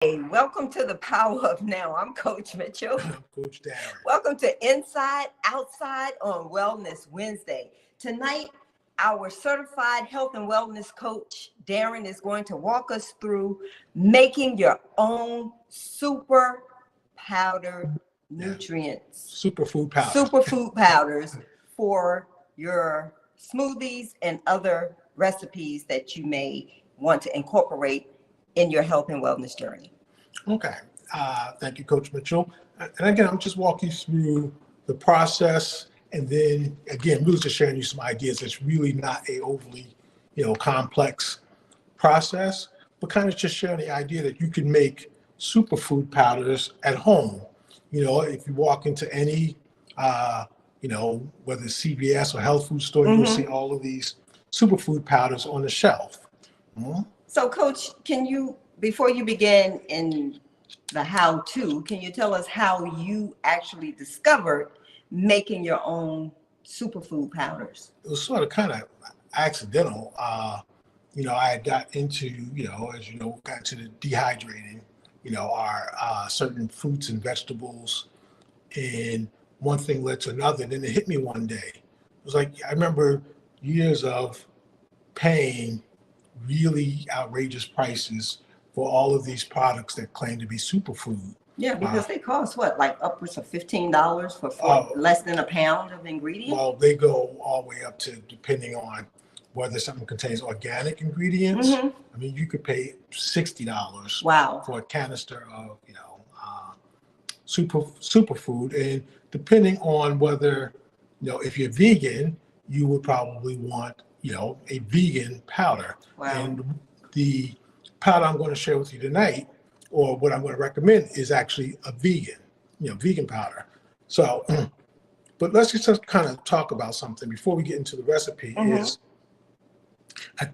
Hey, welcome to the Power of Now. I'm Coach Mitchell. I'm Coach Darren. Welcome to Inside Outside on Wellness Wednesday. Tonight, our certified health and wellness coach, Darren, is going to walk us through making your own super powder nutrients. Superfood powders. Superfood powders for your smoothies and other recipes that you may want to incorporate in your health and wellness journey. Okay. Thank you, Coach Mitchell. And again, I'm just walking through the process, and then again, really just sharing you some ideas. It's really not a overly, complex process, but kind of just sharing the idea that you can make superfood powders at home. If you walk into any, whether it's CVS or health food store, you'll see all of these superfood powders on the shelf. So, Coach, can you, before you begin in the how-to, can you tell us how you actually discovered making your own superfood powders? It was sort of kind of accidental. I had got into, got into the dehydrating, our certain fruits and vegetables, and one thing led to another. Then it hit me one day. It was like, I remember years of paying really outrageous prices for all of these products that claim to be superfood. Yeah, because they cost what, like upwards of $15 for less than a pound of ingredients? Well, they go all the way up to, depending on whether something contains organic ingredients. I mean, you could pay $60 for a canister of, superfood. And depending on whether, if you're vegan, you would probably want, a vegan powder. And the powder I'm going to share with you tonight, or what I'm going to recommend, is actually a vegan powder. So, but let's just kind of talk about something before we get into the recipe. Is I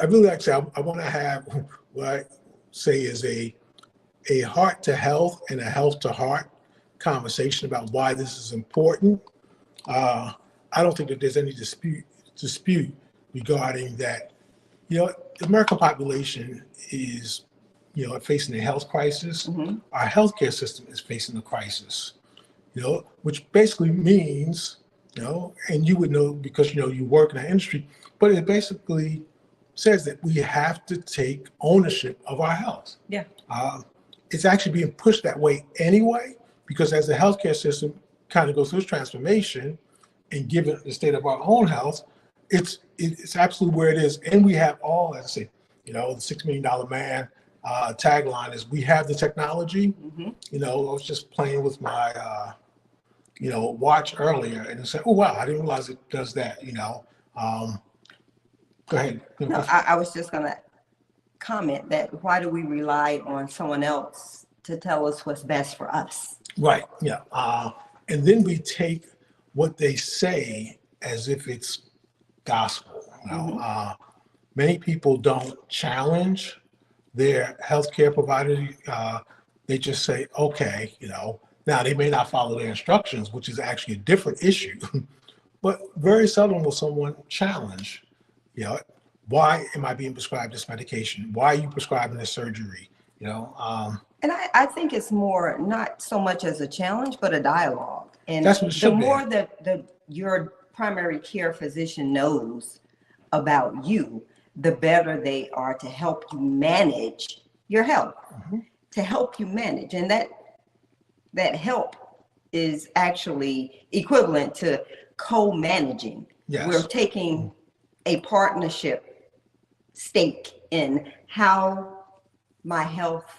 really like to say I want to have what I say is a heart to health and a health to heart conversation about why this is important. I don't think that there's any dispute regarding that. The American population is, facing a health crisis. Our healthcare system is facing a crisis, which basically means, and you would know because, you work in that industry, but it basically says that we have to take ownership of our health. Yeah. It's actually being pushed that way anyway, because as the healthcare system kind of goes through its transformation, and given the state of our own health, it's absolutely where it is. And we have all, as I say, the $6 Million Man tagline is, we have the technology. I was just playing with my, watch earlier, and it said, oh, wow, I didn't realize it does that, Go ahead. No, I was just going to comment that why do we rely on someone else to tell us what's best for us? Right, yeah. And then we take what they say as if it's gospel. Many people don't challenge their healthcare provider. They just say, okay, now they may not follow their instructions, which is actually a different issue, but very seldom will someone challenge, why am I being prescribed this medication? Why are you prescribing this surgery? And I think it's more not so much as a challenge, but a dialogue. And that's what it should the be. more that your primary care physician knows about you, the better they are to help you manage your health, to help you manage. And that help is actually equivalent to co-managing. Yes. We're taking a partnership stake in how my health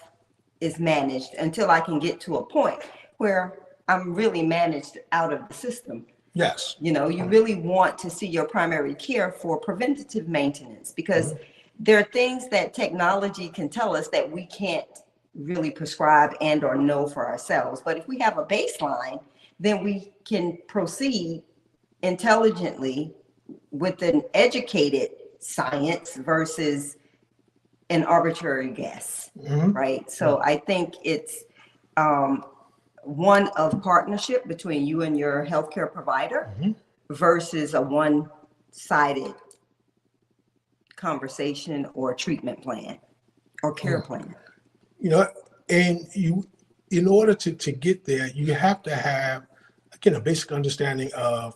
is managed until I can get to a point where I'm really managed out of the system. Yes. You really want to see your primary care for preventative maintenance, because there are things that technology can tell us that we can't really prescribe and or know for ourselves. But if we have a baseline, then we can proceed intelligently with an educated science versus an arbitrary guess, right? So I think it's one of partnership between you and your healthcare provider versus a one-sided conversation or treatment plan or care plan. you know, and in order to get there, you have to have, again, a basic understanding of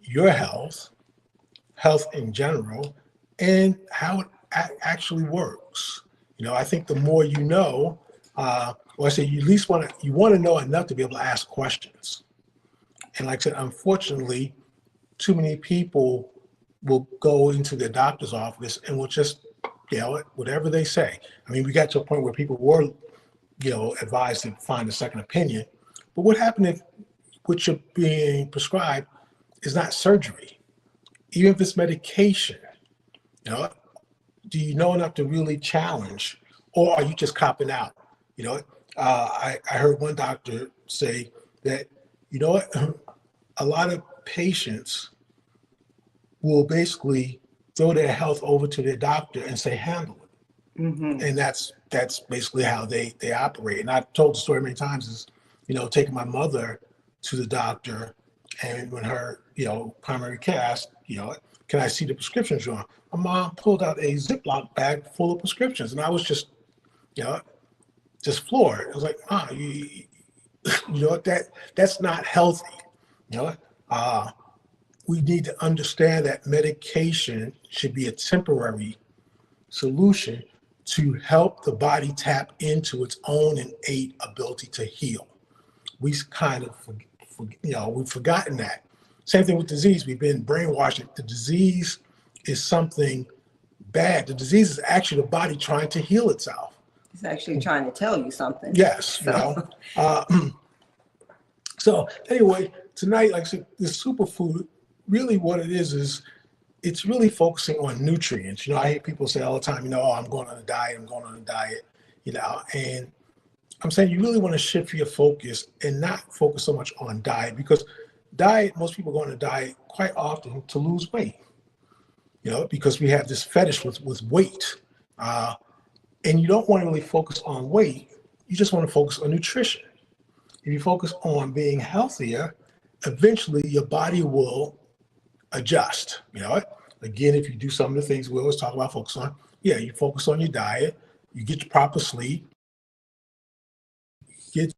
your health in general, and how it actually works. I think the more you know, or I say you at least want to know enough to be able to ask questions. And like I said, unfortunately, too many people will go into their doctor's office and will just, whatever they say. I mean, we got to a point where people were, advised to find a second opinion. But what happened if what you're being prescribed is not surgery? Even if it's medication, you know, do you know enough to really challenge, or are you just copping out? I heard one doctor say that, a lot of patients will basically throw their health over to their doctor and say, handle it. And that's basically how they operate. And I've told the story many times is, taking my mother to the doctor, and when her, primary care asked, can I see the prescriptions you're on? My mom pulled out a Ziploc bag full of prescriptions, and I was just, you know, just floored. I was like, that's not healthy. You know, uh, we need to understand that medication should be a temporary solution to help the body tap into its own innate ability to heal. We kind of, we've forgotten that. Same thing with disease. We've been brainwashed that the disease is something bad. The disease is actually the body trying to heal itself. It's actually trying to tell you something. Yes, so anyway, tonight, like I said, the superfood, really what it is it's really focusing on nutrients. I hear people say all the time, oh, I'm going on a diet, and I'm saying you really want to shift your focus and not focus so much on diet, because diet, most people go on a diet quite often to lose weight, because we have this fetish with weight. And you don't want to really focus on weight. You just want to focus on nutrition. If you focus on being healthier, eventually your body will adjust. Again, if you do some of the things we always talk about, focus on, you focus on your diet, you get your proper sleep, get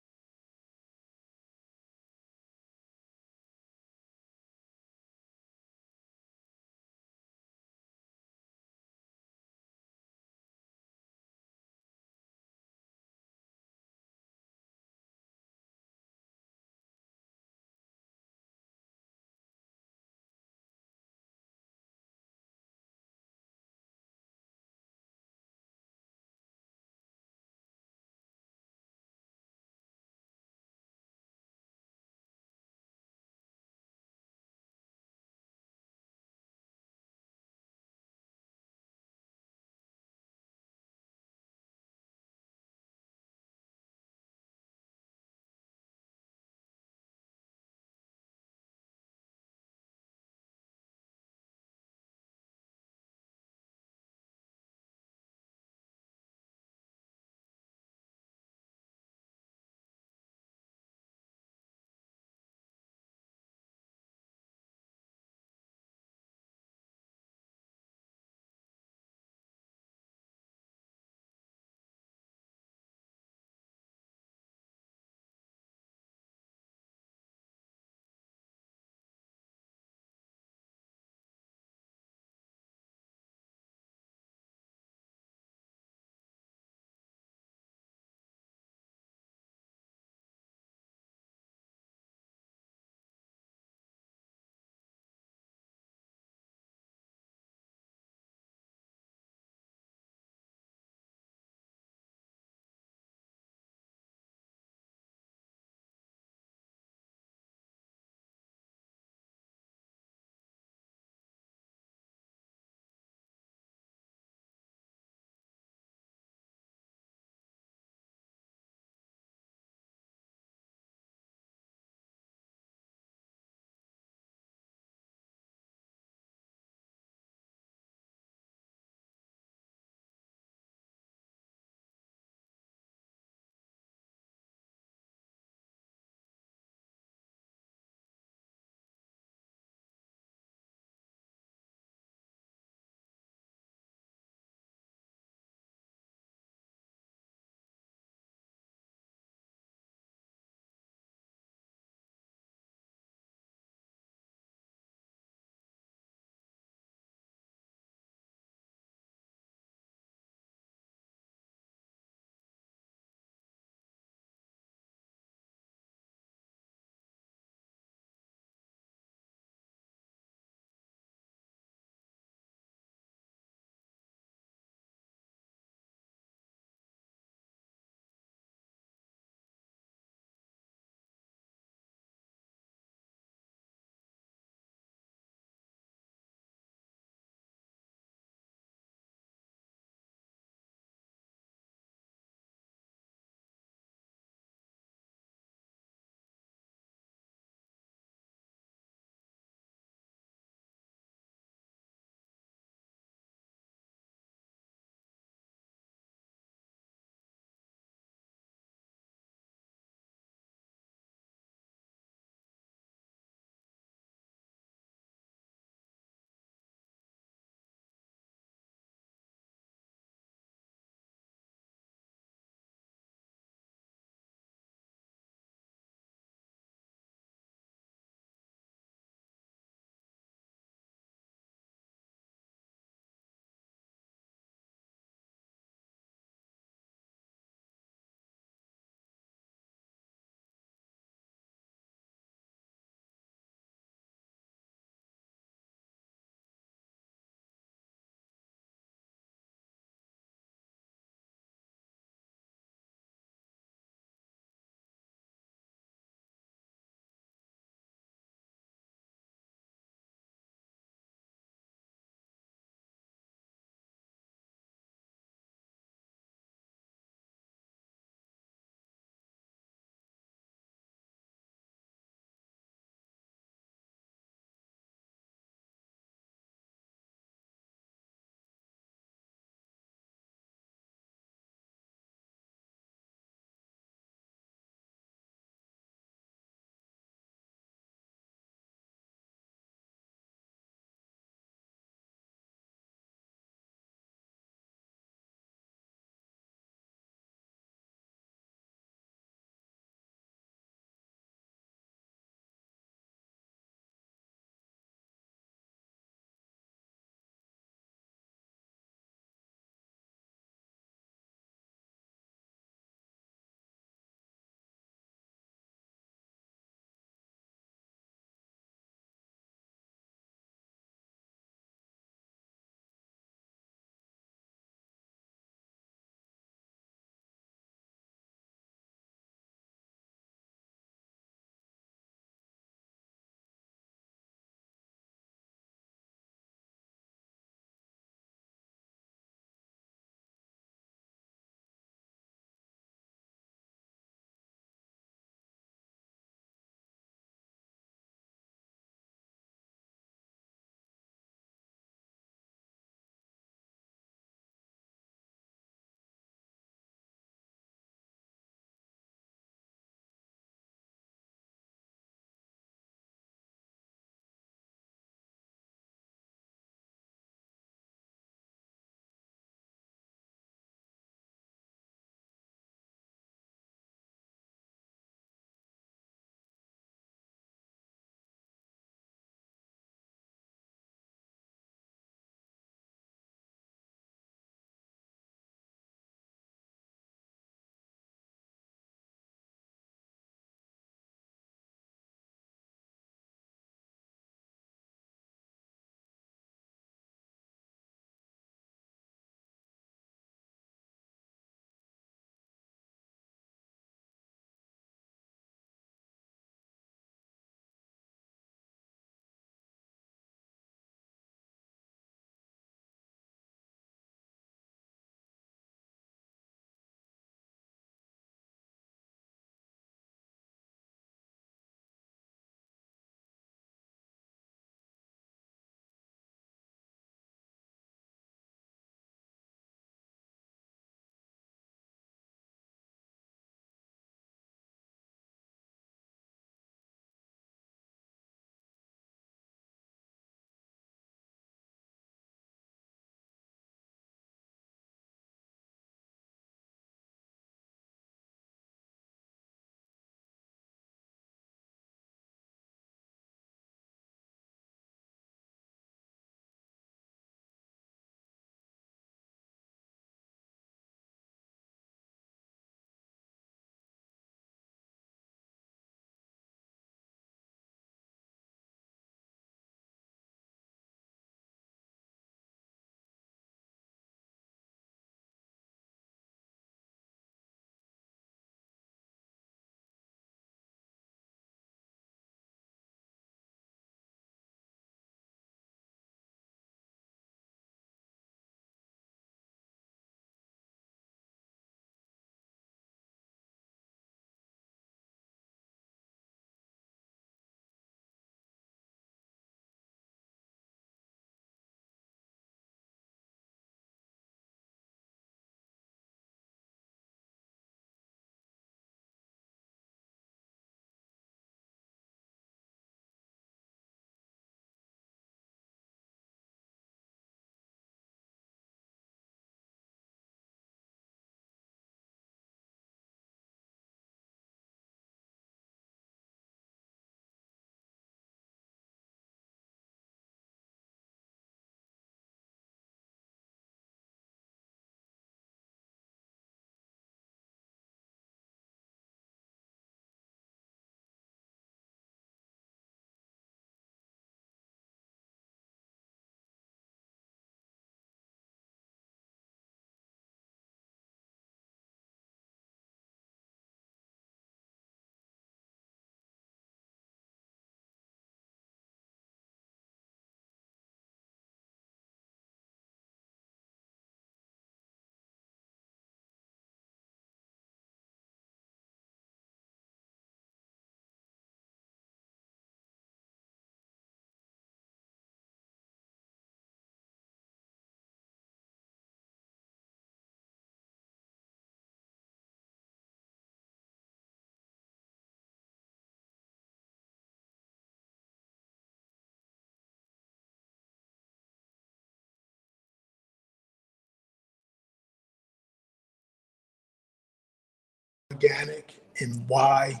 organic and why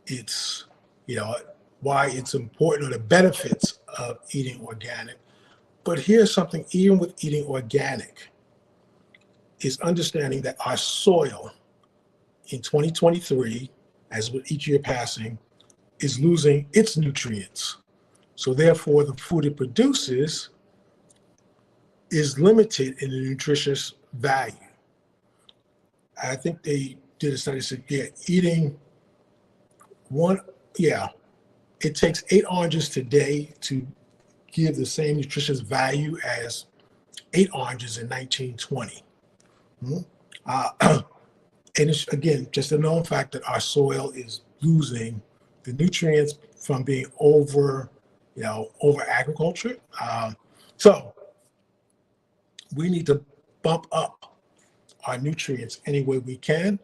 it's, why it's important, or the benefits of eating organic. But here's something, even with eating organic, is understanding that our soil in 2023, as with each year passing, is losing its nutrients. So therefore, the food it produces is limited in the nutritious value. I think they did a study that said, eating it takes 8 oranges today to give the same nutritious value as 8 oranges in 1920. And it's, again, just a known fact that our soil is losing the nutrients from being over agriculture. So we need to bump up our nutrients any way we can,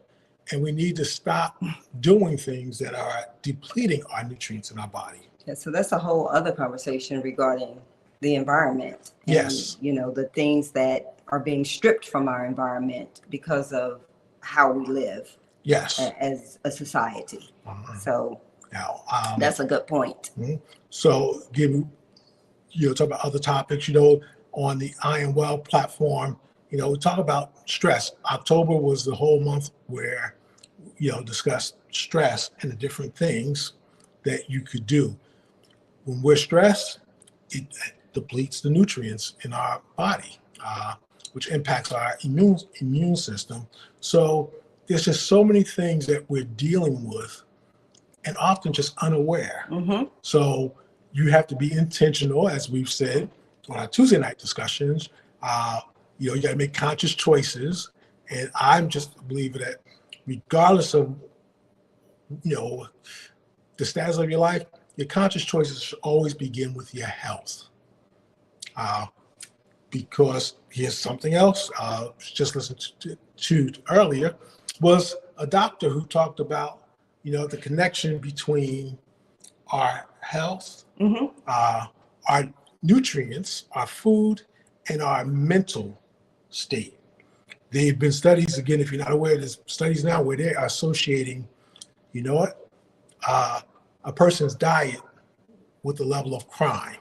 and we need to stop doing things that are depleting our nutrients in our body. Yeah, so that's a whole other conversation regarding the environment. And, Yes. The things that are being stripped from our environment because of how we live. Yes. As a society. So Now, that's a good point. So talk about other topics, on the I Am Well platform, we talk about stress. October was the whole month where, discussed stress and the different things that you could do. When we're stressed, it depletes the nutrients in our body, which impacts our immune system. So there's just so many things that we're dealing with and often just unaware. So you have to be intentional, as we've said on our Tuesday night discussions. You got to make conscious choices. And I'm just a believer that regardless of, the status of your life, your conscious choices should always begin with your health. Because here's something else, just listened to earlier, was a doctor who talked about, the connection between our health, our nutrients, our food, and our mental state. There have been studies, again, if you're not aware, there's studies now where they are associating, a person's diet with the level of crime.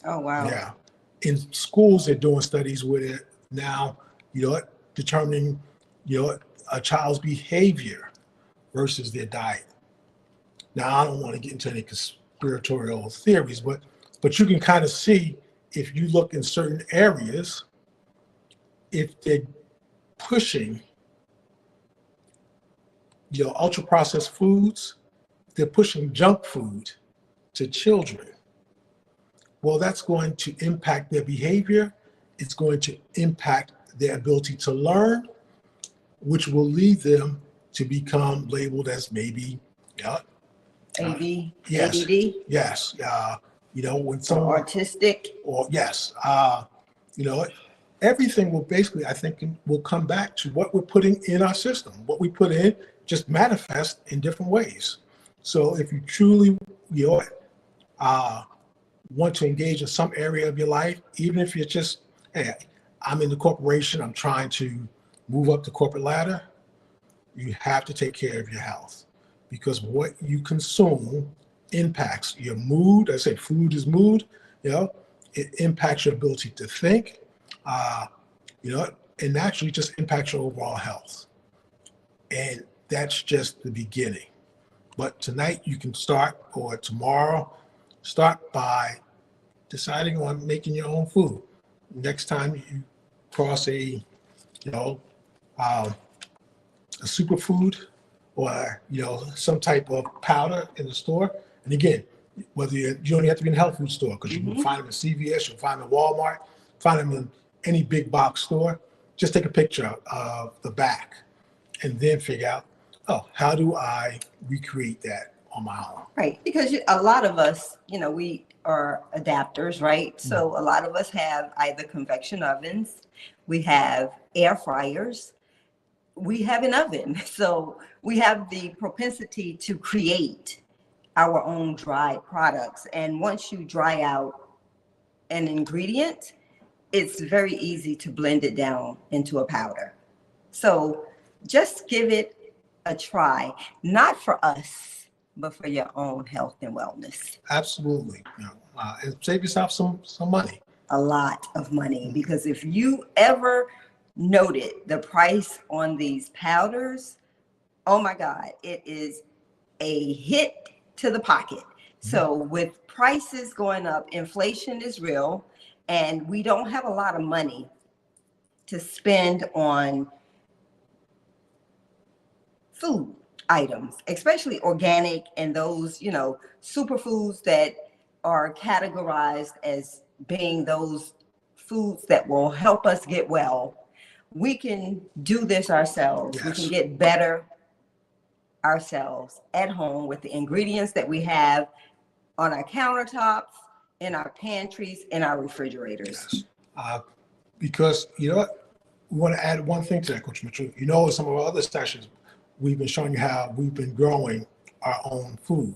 Oh, wow. Yeah. In schools, they're doing studies where they're now, determining, a child's behavior versus their diet. Now, I don't want to get into any conspiratorial theories, but you can kind of see, if you look in certain areas, if they're pushing, ultra processed foods, they're pushing junk food to children. Well, that's going to impact their behavior. It's going to impact their ability to learn, which will lead them to become labeled as maybe AD, yes, ADD, yes. When someone autistic, or yes, everything will basically, I think, will come back to what we're putting in our system. What we put in just manifests in different ways. So if you truly, want to engage in some area of your life, even if you're just, hey, I'm in the corporation, I'm trying to move up the corporate ladder, you have to take care of your health, because what you consume impacts your mood. I say food is mood, it impacts your ability to think, and naturally just impacts your overall health. And that's just the beginning. But tonight you can start, or tomorrow, start by deciding on making your own food. Next time you cross a superfood or some type of powder in the store, and again, whether you don't have to be in a health food store, because you can find them in CVS, you'll find them in Walmart, find them in any big box store. Just take a picture of the back and then figure out, how do I recreate that on my own? Right, because a lot of us, we are adapters, right? So a lot of us have either convection ovens, we have air fryers, we have an oven. So we have the propensity to create our own dried products. And once you dry out an ingredient, it's very easy to blend it down into a powder. So just give it a try, not for us, but for your own health and wellness. Absolutely. And save yourself some money. A lot of money, because if you ever noted the price on these powders, oh my God, it is a hit to the pocket. So with prices going up, inflation is real, and we don't have a lot of money to spend on food items, especially organic and those, superfoods that are categorized as being those foods that will help us get well. We can do this ourselves. Yes. We can get better ourselves at home with the ingredients that we have on our countertops, in our pantries, in our refrigerators. Yes. Because you know what? We want to add one thing to that, Coach Mitchell. In some of our other sessions, we've been showing you how we've been growing our own food.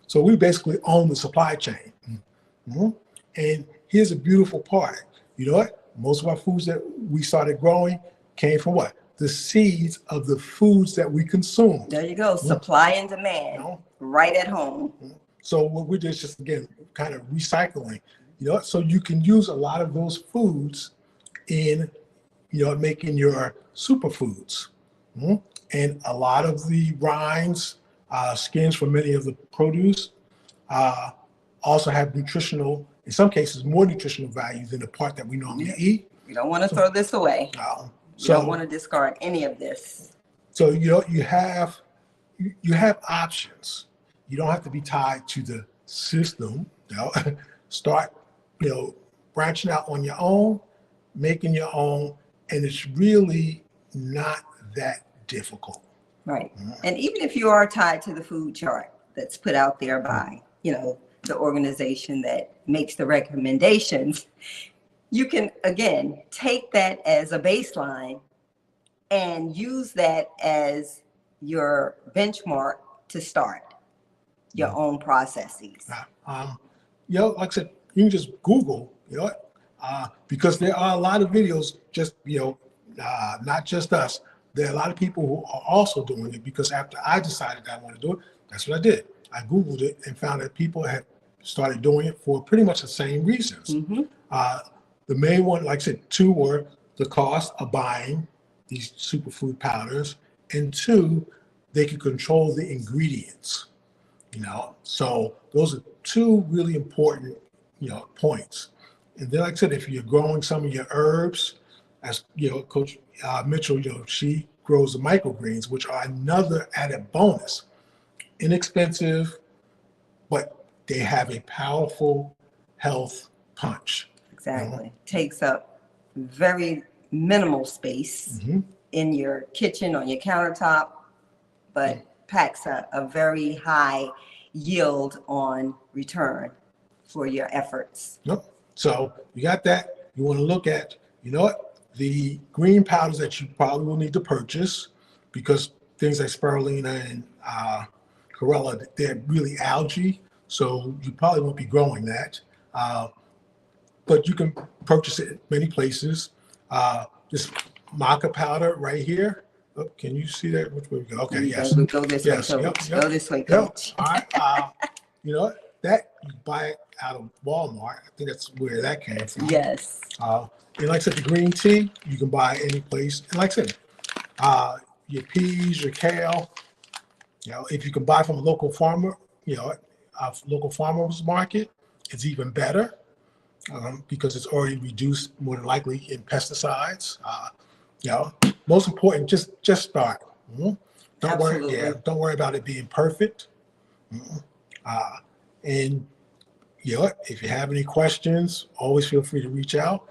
So we basically own the supply chain. And here's a beautiful part. You know what? Most of our foods that we started growing came from what? The seeds of the foods that we consume. There you go. Supply and demand right at home. So what we did is just, again, kind of recycling, so you can use a lot of those foods in, making your superfoods. And a lot of the rinds, skins for many of the produce also have nutritional, in some cases, more nutritional value than the part that we normally eat. You don't want to throw this away. You don't want to discard any of this. So you have options. You don't have to be tied to the system. Start branching out on your own, making your own, and it's really not that difficult. Right. And even if you are tied to the food chart that's put out there by the organization that makes the recommendations, you can, again, take that as a baseline and use that as your benchmark to start your own processes. Like I said, you can just Google, because there are a lot of videos, just, not just us. There are a lot of people who are also doing it, because after I decided that I want to do it, that's what I did. I Googled it and found that people had started doing it for pretty much the same reasons. The main one, like I said, two were the cost of buying these superfood powders, and two, they could control the ingredients. So those are two really important, points. And then, like I said, if you're growing some of your herbs, as Coach Mitchell, she grows the microgreens, which are another added bonus. Inexpensive, but they have a powerful health punch. Exactly. Takes up very minimal space in your kitchen, on your countertop, but packs a very high yield on return for your efforts. So you got that. You want to look at, the green powders that you probably will need to purchase, because things like spirulina and chlorella, they're really algae, so you probably won't be growing that. But you can purchase it at many places. This maca powder right here. Oh, can you see that? Which way we go? Okay, yes. Go this way, Coach. Go this way, Coach. All right. That you buy it out of Walmart. I think that's where that came from. Yes. And like I said, the green tea, you can buy any place. And like I said, your peas, your kale, if you can buy from a local farmer, a local farmer's market, it's even better, because it's already reduced more than likely in pesticides. Most important, just start. Don't worry about it being perfect. And if you have any questions, always feel free to reach out.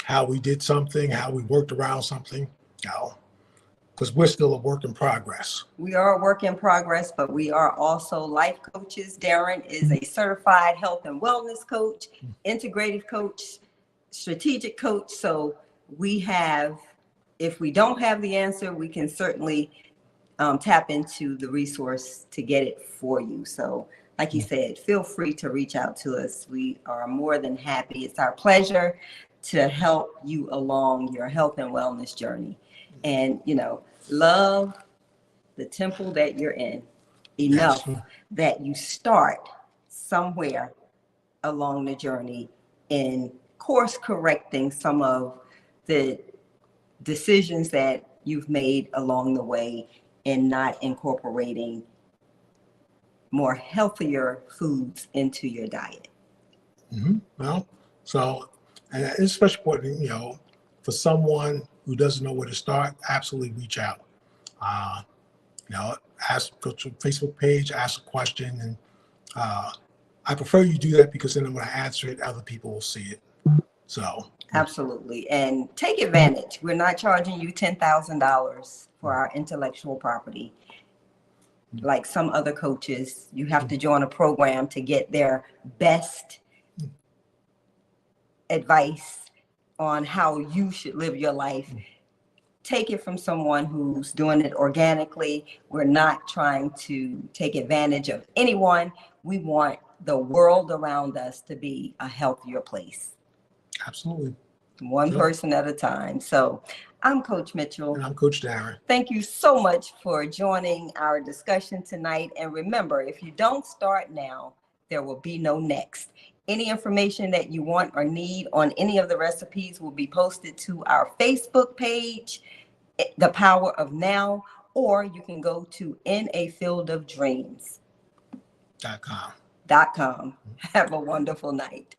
How we did something, how we worked around something, because we're still a work in progress. We are a work in progress, but we are also life coaches. Darren is a certified health and wellness coach, integrative coach, strategic coach. So we have, if we don't have the answer, we can certainly tap into the resource to get it for you. So like you said, feel free to reach out to us. We are more than happy. It's our pleasure to help you along your health and wellness journey. And, love, the temple that you're in enough that you start somewhere along the journey in course correcting some of the decisions that you've made along the way and not incorporating more healthier foods into your diet. Well, so, and it's especially important, for someone who doesn't know where to start, absolutely reach out. Go to Facebook page, ask a question, and I prefer you do that because then I'm going to answer it. Other people will see it. So absolutely, and take advantage. We're not charging you $10,000 for our intellectual property. Like some other coaches, you have to join a program to get their best advice on how you should live your life. Take it from someone who's doing it organically. We're not trying to take advantage of anyone. We want the world around us to be a healthier place. Absolutely. One person at a time. So I'm Coach Mitchell. And I'm Coach Darren. Thank you so much for joining our discussion tonight. And remember, if you don't start now, there will be no next. Any information that you want or need on any of the recipes will be posted to our Facebook page, The Power of Now, or you can go to inafieldofdreams.com. Have a wonderful night.